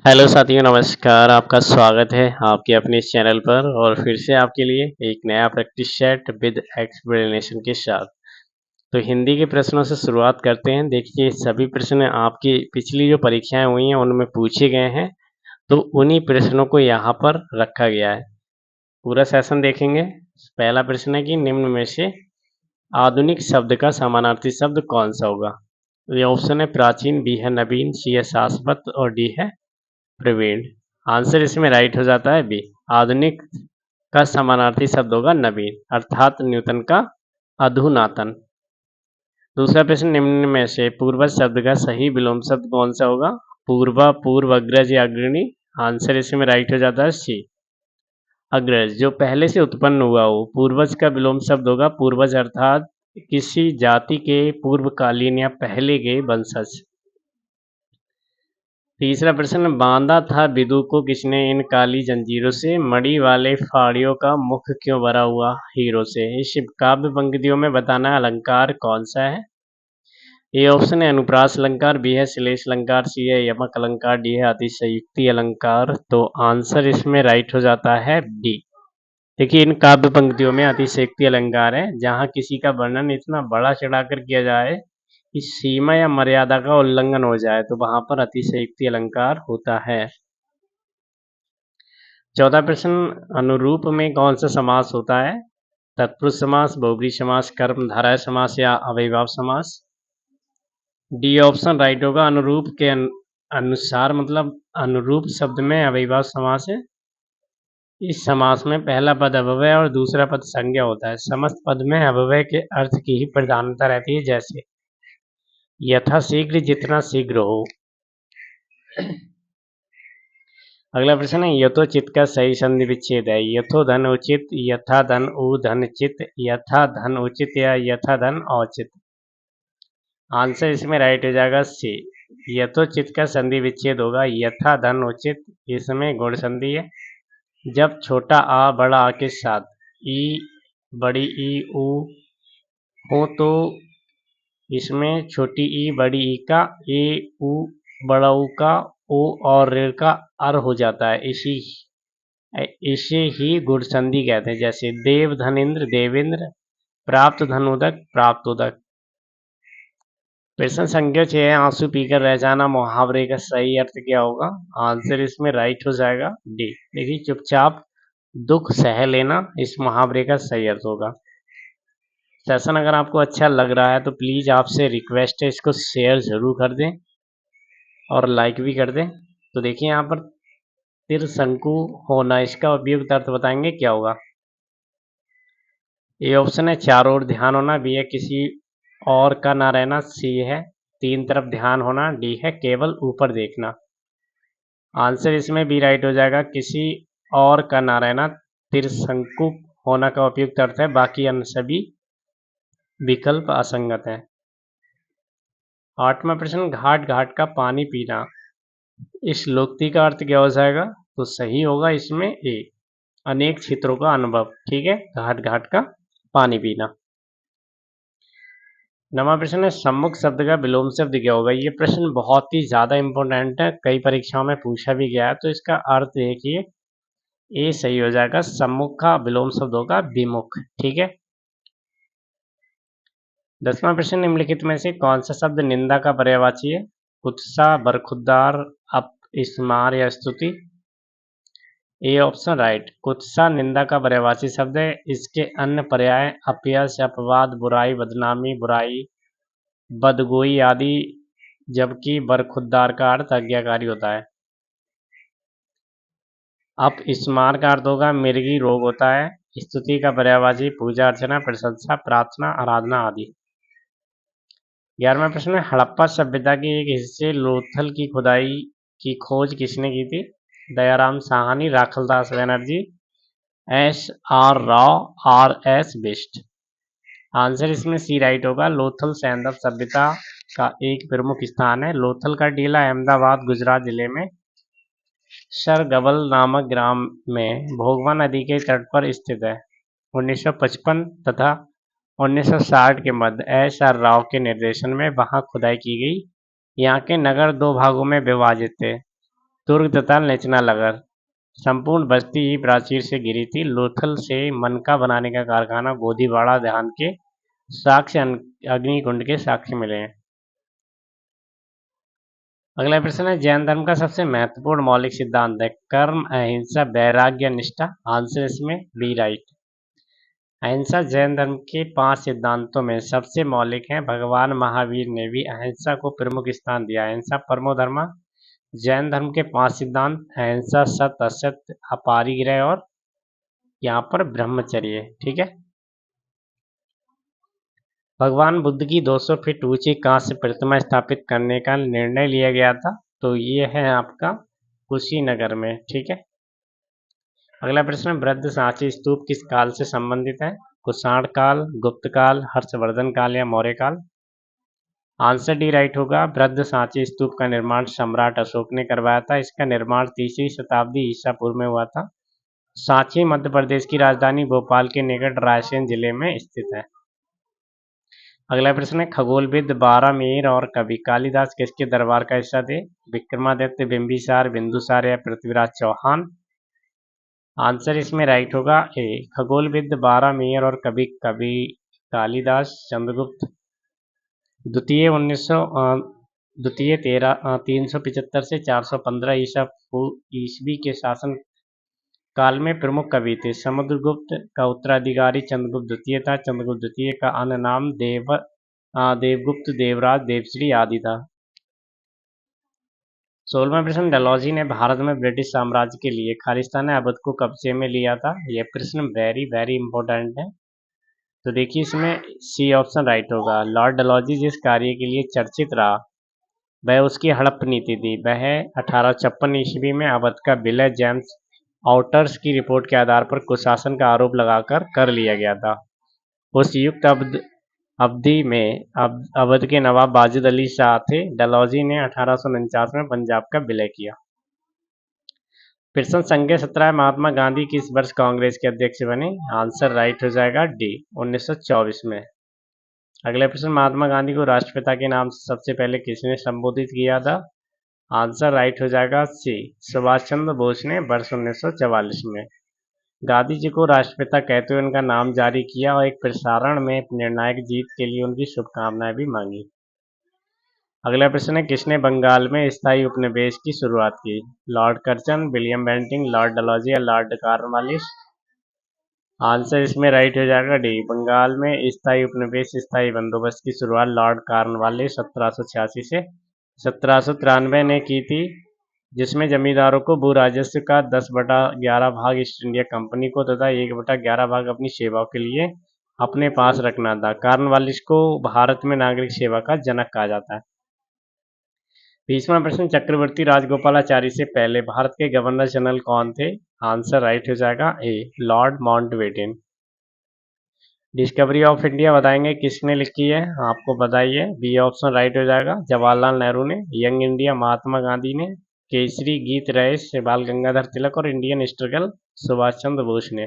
Hello साथियों, नमस्कार। आपका स्वागत है आपके अपने इस चैनल पर और फिर से आपके लिए एक नया प्रैक्टिस सेट विद एक्सप्लेनेशन के साथ। तो हिंदी के प्रश्नों से शुरुआत करते हैं। देखिए, सभी प्रश्न आपकी पिछली जो परीक्षाएं हुई हैं उनमें पूछे गए हैं, तो उन्हीं प्रश्नों को यहाँ पर रखा गया है। पूरा सेशन देखेंगे। पहला प्रश्न है कि निम्न में से आधुनिक शब्द का समानार्थी शब्द कौन सा होगा। ये ऑप्शन है प्राचीन, बी है नवीन, सी है शाश्वत और डी है प्रवीण। आंसर इसमें राइट हो जाता है बी। आधुनिक का समानार्थी शब्द होगा नवीन, अर्थात न्यूटन का अधुनातन। दूसरा प्रश्न, निम्न में से पूर्वज शब्द का सही विलोम शब्द कौन सा होगा। पूर्वा, पूर्व, अग्रज या अग्रणी। आंसर इसमें राइट हो जाता है सी, अग्रज, जो पहले से उत्पन्न हुआ हो। पूर्वज का विलोम शब्द होगा पूर्वज, अर्थात किसी जाति के पूर्वकालीन या पहले के वंशज। तीसरा प्रश्न, बांधा था बिदु को किसने इन काली जंजीरों से, मणि वाले फाड़ियों का मुख क्यों भरा हुआ हीरो से। इस काव्य पंक्तियों में बताना अलंकार कौन सा है। ए ऑप्शन है अनुप्रास अलंकार, बी है श्लेष अलंकार, सी है यमक अलंकार, डी है अतिशयोक्ति अलंकार। तो आंसर इसमें राइट हो जाता है डी। देखिए, इन काव्य पंक्तियों में अतिशयोक्ति अलंकार है, जहाँ किसी का वर्णन इतना बड़ा चढ़ाकर किया जाए कि सीमा या मर्यादा का उल्लंघन हो जाए, तो वहां पर अतिशयोक्ति अलंकार होता है। चौथा प्रश्न, अनुरूप में कौन सा समास होता है। तत्पुरुष समास, बहुब्रीहि समास, कर्मधारय समास या अव्ययभाव समास। डी ऑप्शन राइट होगा। अनुरूप के अनुसार मतलब अनुरूप शब्द में अव्ययभाव समास है। इस समास में पहला पद अव्यय और दूसरा पद संज्ञा होता है। समस्त पद में अव्यय के अर्थ की ही प्रधानता रहती है, जैसे यथाशीघ्र, जितना शीघ्र हो। अगला प्रश्न है, यथोचित का सही संधि विच्छेद है। यथो धन उचित, यथा धन उ धन चित, यथा धन उचित या यथा धन औचित। आंसर इसमें राइट हो जाएगा सी, यथोचित का संधि विच्छेद होगा यथा धन उचित। इसमें गुण संधि है। जब छोटा आ बड़ा आ के साथ ई बड़ी ई उ हो, तो इसमें छोटी ई बड़ी ई का ए उ बड़ा उ का ओ और ऋ का अर हो जाता है। इसे ही गुण संधि कहते हैं, जैसे देव धन इंद्र देवेंद्र, प्राप्त धन उदक प्राप्त उदक। प्रश्न संख्या 6, आंसू पीकर रह जाना मुहावरे का सही अर्थ क्या होगा। आंसर इसमें राइट हो जाएगा डी। देखिए, चुपचाप दुख सह लेना इस मुहावरे का सही अर्थ होगा। सेशन अगर आपको अच्छा लग रहा है तो प्लीज़ आपसे रिक्वेस्ट है, इसको शेयर जरूर कर दें और लाइक भी कर दें। तो देखिए, यहाँ पर त्रिशंकु होना, इसका उपयुक्त अर्थ बताएंगे क्या होगा। ए ऑप्शन है चारों ओर ध्यान होना, बी है किसी और का ना रहना, सी है तीन तरफ ध्यान होना, डी है केवल ऊपर देखना। आंसर इसमें बी राइट हो जाएगा, किसी और का ना रहना त्रिशंकु होना का उपयुक्त अर्थ है, बाकी अन्य सभी विकल्प असंगत है। आठवां प्रश्न, घाट घाट का पानी पीना, इस लोकोक्ति का अर्थ क्या हो जाएगा। तो सही होगा इसमें ए, अनेक क्षेत्रों का अनुभव। ठीक है, घाट घाट का पानी पीना। नवा प्रश्न है, सम्मुख शब्द का विलोम शब्द क्या होगा। ये प्रश्न बहुत ही ज्यादा इंपॉर्टेंट है, कई परीक्षाओं में पूछा भी गया है। तो इसका अर्थ देखिए, ए सही हो जाएगा, सम्मुख का विलोम शब्द होगा विमुख। ठीक है। 10वां प्रश्न, निम्नलिखित में से कौन सा शब्द निंदा का पर्यायवाची है। कुत्सा, बरखुरदार, अपस्मार या स्तुति। ए ऑप्शन राइट, कुत्सा निंदा का पर्यायवाची शब्द है। इसके अन्य पर्याय अपयश, अपवाद, बुराई, बदनामी, बुराई, बदगोई आदि, जबकि बरखुरदार का अर्थ आज्ञाकारी होता है। अपस्मार का अर्थ होगा मिर्गी रोग होता है। स्तुति का पर्यायवाची पूजा अर्चना, प्रशंसा, प्रार्थना, आराधना आदि। 11वां प्रश्न है, हड़प्पा सभ्यता के एक हिस्से लोथल की खुदाई की खोज किसने की थी। Dayaram Sahni, Rakhaldas Banerjee, S R Rao, R S Bisht. Answer इसमें सी राइट होगा, लोथल सैंदव सभ्यता का एक प्रमुख स्थान है। लोथल का टीला अहमदाबाद गुजरात जिले में सरगवल नामक ग्राम में भोगवा नदी के तट पर स्थित है। 1955 तथा 1960 के मध्य एस आर राव के निर्देशन में वहां खुदाई की गई। यहाँ के नगर दो भागों में विभाजित थे। तुर्क तथा नेचनानगर। संपूर्ण बस्ती ही प्राचीर से घिरी थी। लोथल से मनका बनाने का कारखाना, गोदीवाड़ा ध्यान के साक्ष्य अग्निकुंड के साक्ष्य मिले हैं। अगला प्रश्न है, जैन धर्म का सबसे महत्वपूर्ण मौलिक सिद्धांत है कर्म, अहिंसा, वैराग्य, निष्ठा। आंसर इसमें बी राइट। अहिंसा जैन धर्म के 5 सिद्धांतों में सबसे मौलिक है। भगवान महावीर ने भी अहिंसा को प्रमुख स्थान दिया। अहिंसा परमो धर्म। जैन धर्म के 5 सिद्धांत अहिंसा, सत्य, असत्य, अपरिग्रह और यहाँ पर ब्रह्मचर्य। ठीक है। भगवान बुद्ध की 200 फीट ऊंची कांस्य प्रतिमा स्थापित करने का निर्णय लिया गया था, तो ये है आपका कुशीनगर में। ठीक है। अगला प्रश्न, वृद्ध सांची स्तूप किस काल से संबंधित है? कुषाण काल, गुप्त काल, हर्षवर्धन काल या मौर्य काल। आंसर डी राइट होगा। वृद्ध सांची स्तूप का निर्माण सम्राट अशोक ने करवाया था। इसका निर्माण 3री शताब्दी ईसा पूर्व में हुआ था। सांची मध्य प्रदेश की राजधानी भोपाल के निकट रायसेन जिले में स्थित है। अगला प्रश्न है, खगोलविद बारामीर और कवि कालिदास किसके दरबार का हिस्सा थे? विक्रमादित्य, बिंबिसार, बिंदुसार या पृथ्वीराज चौहान। आंसर इसमें राइट होगा ए। खगोलविद बारामीर और कवि कालिदास चंद्रगुप्त द्वितीय 375 से 415 ईस्वी के शासन काल में प्रमुख कवि थे। समुद्रगुप्त का उत्तराधिकारी चंद्रगुप्त द्वितीय था। चंद्रगुप्त द्वितीय का अन्य नाम देवगुप्त, देवराज, देवश्री आदि था। 16वां प्रश्न, डलहौजी ने भारत में ब्रिटिश साम्राज्य के लिए खालिस्तान अवध को कब्जे में लिया था। यह प्रश्न वेरी वेरी इंपॉर्टेंट है, तो देखिए इसमें सी ऑप्शन राइट होगा। लॉर्ड डलहौजी जिस कार्य के लिए चर्चित रहा वह उसकी हड़प नीति थी। वह 1856 ईस्वी में अवध का विलय जेम्स आउटर्स की रिपोर्ट के आधार पर कुशासन का आरोप लगाकर कर लिया गया था। उस युक्त अवधि में अवध के नवाब वाजिद अली शाह थे। डलहौजी ने 1849 में पंजाब का विलय किया। प्रश्न संख्या 17, महात्मा गांधी किस वर्ष कांग्रेस के अध्यक्ष बने? आंसर राइट हो जाएगा डी, 1924 में। अगला प्रश्न, महात्मा गांधी को राष्ट्रपिता के नाम से सबसे पहले किसने संबोधित किया था? आंसर राइट हो जाएगा सी, सुभाष चंद्र बोस ने वर्ष 1944 में। गांधी जी को राष्ट्रपिता कहते हुए उनका नाम जारी किया और एक प्रसारण में निर्णायक जीत के लिए उनकी शुभकामनाएं भी मांगी। अगला प्रश्न है, किसने बंगाल में स्थायी उपनिवेश की शुरुआत की? Lord Curzon, William Bentinck, Lord Dalhousie या लॉर्ड कॉर्नवालिस। आंसर इसमें राइट हो जाएगा डी, बंगाल में स्थायी उपनिवेश स्थायी बंदोबस्त की शुरुआत लॉर्ड कॉर्नवालिस 1786 से 1793 ने की थी, जिसमें जमींदारों को भू राजस्व का 10/11 भाग ईस्ट इंडिया कंपनी को तथा 1/11 भाग अपनी सेवाओं के लिए अपने पास रखना था। कॉर्नवालिस को भारत में नागरिक सेवा का जनक कहा जाता है। 20वां प्रश्न, चक्रवर्ती राजगोपालाचारी से पहले भारत के गवर्नर जनरल कौन थे? आंसर राइट हो जाएगा A, Lord Mountbatten. Discovery of India बताएंगे किसने लिखी है? आपको बताइए। बी ऑप्शन राइट हो जाएगा, जवाहरलाल नेहरू ने। यंग इंडिया महात्मा गांधी ने। केसरी गीत रईस बाल गंगाधर तिलक और इंडियन स्ट्रगल सुभाष चंद्र बोस ने।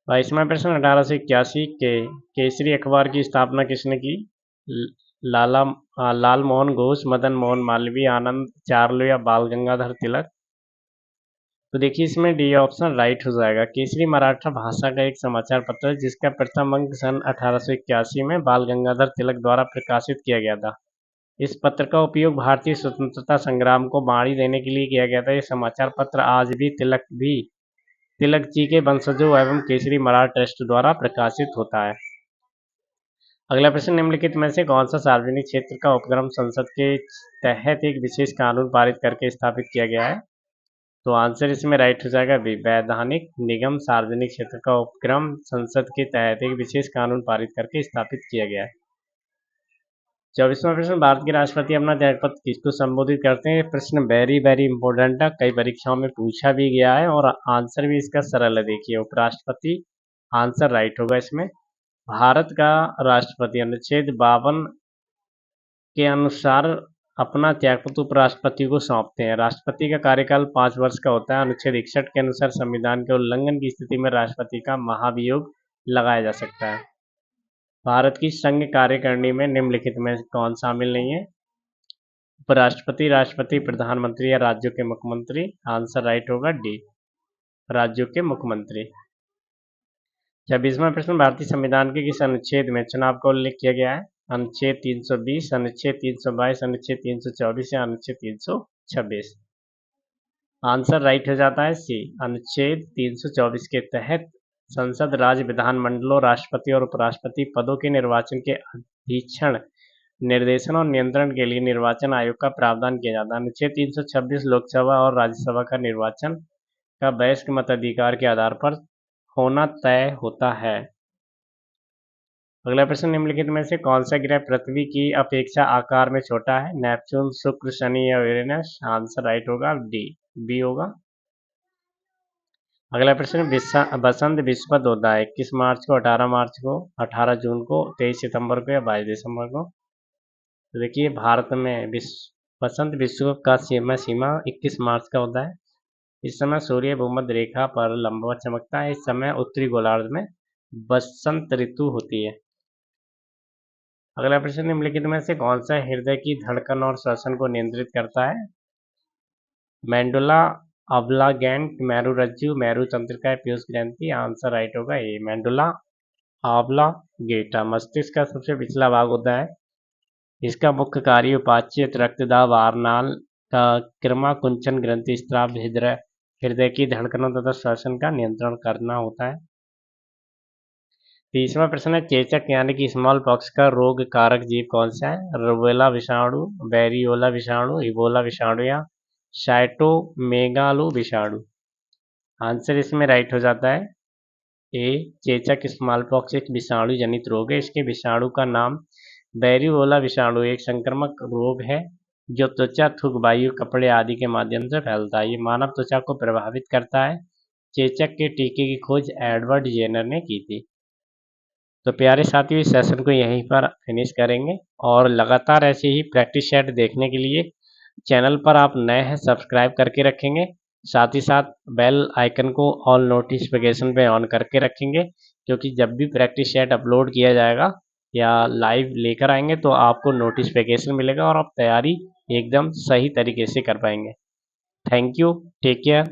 22वां प्रश्न, 1881 के केसरी अखबार की स्थापना किसने की? लाल मोहन घोष, मदन मोहन मालवीय, आनंद चार्लो या बाल गंगाधर तिलक। तो देखिए इसमें डी ऑप्शन राइट हो जाएगा। केसरी मराठा भाषा का एक समाचार पत्र है जिसका प्रथम अंक सन 1881 में बाल गंगाधर तिलक द्वारा प्रकाशित किया गया था। इस पत्र का उपयोग भारतीय स्वतंत्रता संग्राम को बाड़ी देने के लिए किया गया था। यह समाचार पत्र आज भी तिलक जी के वंशजों एवं केसरी मराठा ट्रस्ट द्वारा प्रकाशित होता है। अगला प्रश्न, निम्नलिखित में से कौन सा सार्वजनिक क्षेत्र का उपक्रम संसद के तहत एक विशेष कानून पारित करके स्थापित किया गया है? तो आंसर इसमें राइट हो जाएगा बी, वैधानिक निगम सार्वजनिक क्षेत्र का उपक्रम संसद के तहत एक विशेष कानून पारित करके स्थापित किया गया है। 24वां प्रश्न, भारत के राष्ट्रपति अपना त्यागपत्र किसको संबोधित करते हैं? प्रश्न वेरी वेरी इंपॉर्टेंट है, कई परीक्षाओं में पूछा भी गया है और आंसर भी इसका सरल है। देखिए उपराष्ट्रपति। आंसर राइट होगा इसमें। भारत का राष्ट्रपति अनुच्छेद 52 के अनुसार अपना त्यागपत्र उपराष्ट्रपति को सौंपते हैं। राष्ट्रपति का कार्यकाल 5 वर्ष का होता है। अनुच्छेद 61 के अनुसार संविधान के उल्लंघन की स्थिति में राष्ट्रपति का महाभियोग लगाया जा सकता है। भारत की संघ कार्यकारिणी में निम्नलिखित में कौन शामिल नहीं है? उपराष्ट्रपति, राष्ट्रपति, प्रधानमंत्री या राज्यों के मुख्यमंत्री। आंसर राइट होगा डी, राज्यों के मुख्यमंत्री। 26वां प्रश्न, भारतीय संविधान के किस अनुच्छेद में चुनाव का उल्लेख किया गया है? अनुच्छेद 320, अनुच्छेद 322, अनुच्छेद 324 या अनुच्छेद 326। आंसर राइट हो जाता है सी, अनुच्छेद 324 के तहत संसद, राज्य विधानमंडलों, राष्ट्रपति और उपराष्ट्रपति पदों के निर्वाचन के अधीक्षण, निर्देशन और नियंत्रण के लिए निर्वाचन आयोग का प्रावधान किया जाता है। अनुच्छेद 326 लोकसभा और राज्यसभा का निर्वाचन का वयस्क मताधिकार के आधार पर होना तय होता है। अगला प्रश्न, निम्नलिखित में से कौन सा ग्रह पृथ्वी की अपेक्षा आकार में छोटा है? नेपच्यून, शुक्र, शनि या यूरेनस। आंसर राइट होगा डी, बी होगा। अगला प्रश्न, बसंत विश्व पद होता है 21 मार्च को, 18 मार्च को, 18 जून को, 23 सितंबर को या 22 दिसंबर को? तो देखिए, भारत में बसंत विश्व का सीमा 21 मार्च का होता है। इस समय सूर्य भूमध्य रेखा पर लंबवत चमकता है। इस समय उत्तरी गोलार्ध में बसंत ऋतु होती है। अगला प्रश्न, निम्नलिखित में से कौन सा हृदय की धड़कन और श्वसन को नियंत्रित करता है? मेंडुला ऑब्लागेंट, मेरुरज्जु, मेरु तंत्रिका, पीयूष ग्रंथि। आंसर राइट होगा ए, मेंडुला ऑब्लागेटा। मस्तिष्क का सबसे पिछला भाग होता है। इसका मुख्य कार्य उपाच्य रक्तदाब, आरनाल का क्रमा कुंचन ग्रंथि स्त्राव, हृदय की धड़कनों तथा श्वसन का नियंत्रण करना होता है। तीसरा प्रश्न है, चेचक यानी कि स्मॉल पॉक्स का रोग कारक जीव कौन सा है? रुबेला विषाणु, बैरियोला विषाणु, इबोला विषाणु या साइटोमेगालो विषाणु। आंसर इसमें राइट हो जाता है ए, चेचक स्मॉल पॉक्स एक विषाणु जनित रोग है। इसके विषाणु का नाम बैरियोला विषाणु एक संक्रामक रोग है जो त्वचा, थूक, वायु, कपड़े आदि के माध्यम से फैलता है। ये मानव त्वचा को प्रभावित करता है। चेचक के टीके की खोज एडवर्ड जेनर ने की थी। तो प्यारे साथियों, इस सेशन को यहीं पर फिनिश करेंगे और लगातार ऐसे ही प्रैक्टिस सेट देखने के लिए चैनल पर आप नए हैं सब्सक्राइब करके रखेंगे। साथ ही साथ बेल आइकन को ऑल नोटिफिकेशन पे ऑन करके रखेंगे, क्योंकि जब भी प्रैक्टिस सेट अपलोड किया जाएगा या लाइव लेकर आएंगे तो आपको नोटिफिकेशन मिलेगा और आप तैयारी एकदम सही तरीके से कर पाएंगे। Thank you, take care.